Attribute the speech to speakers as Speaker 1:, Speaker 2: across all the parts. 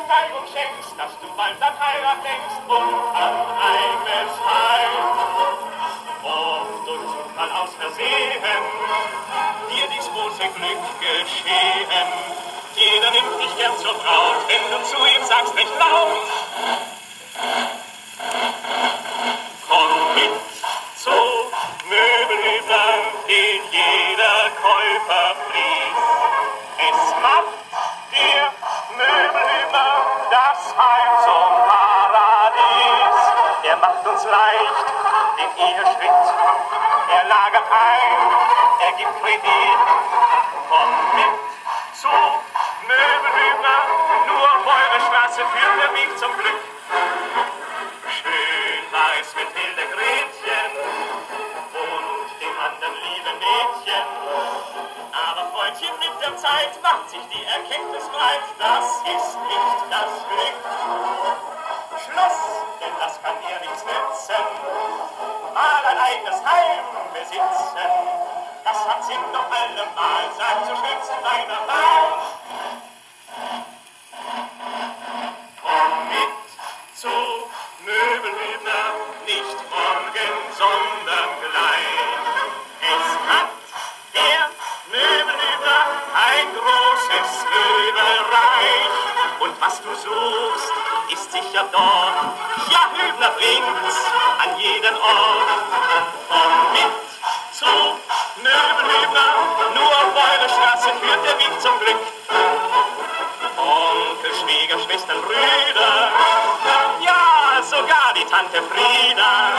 Speaker 1: Neigung schenkst, dass du bald an Heirat denkst und an eigenes Heim. Oft durch Zufall aus Versehen dir dies große Glück geschehen. Jeder nimmt dich gern zur Braut, wenn du zu ihm sagst recht laut: komm mit zu Möbelhübner, den jeder Käufer flieht. Es macht dir Möbelhübner das Heim zum Paradies. Er macht uns leicht den Eheschritt, er lagert ein, er gibt Kredit. Komm mit zu Möbelhübner, nur auf eure Straße führt der Weg zum Glück. Schön war es mit Hilde Gretchen und dem anderen lieben Mädchen. Aber Freundchen, mit der Zeit macht sich die Erkenntnis breit, das ist nicht das Glück. Schloss, denn das kann dir nichts nützen, mal ein eigenes Heim besitzen. Das hat Sinn doch allemal, sagt zu schönsten deiner Wahl. Komm mit zu Möbelhübner, nicht morgen, sondern gleich. Es hat der Möbelhübner ein großes Möbelreich. Und was du suchst, ist sicher dort. Ja, Hübner bringt's an jeden Ort. Komm mit zu Möbelhübner, nur auf eure Straße führt der Weg zum Glück. Onkel, Schwieger, Schwestern, Brüder, ja, sogar die Tante Frieda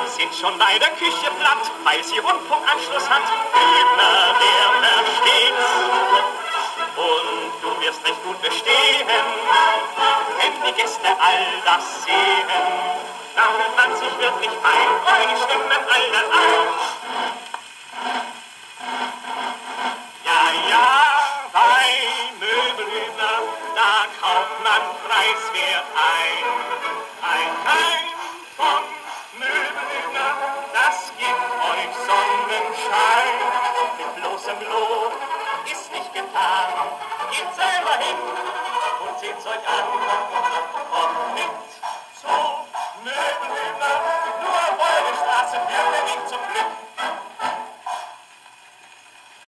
Speaker 1: sind schon bei der Küche platt, weil sie Rundfunkanschluss hat. Hübner, der versteht's, und du wirst recht gut bestehen, wenn die Gäste all das sehen. Da fühlt man sich wirklich ein, weil die Stimmen alle ein. Ja, bei Möbelhübner, da kauft man preiswert ein. Ein Heim von Möbelhübner, das gibt euch Sonnenschein. Mit bloßem Lob ist nicht getan. Geht selber hin und seht's euch an.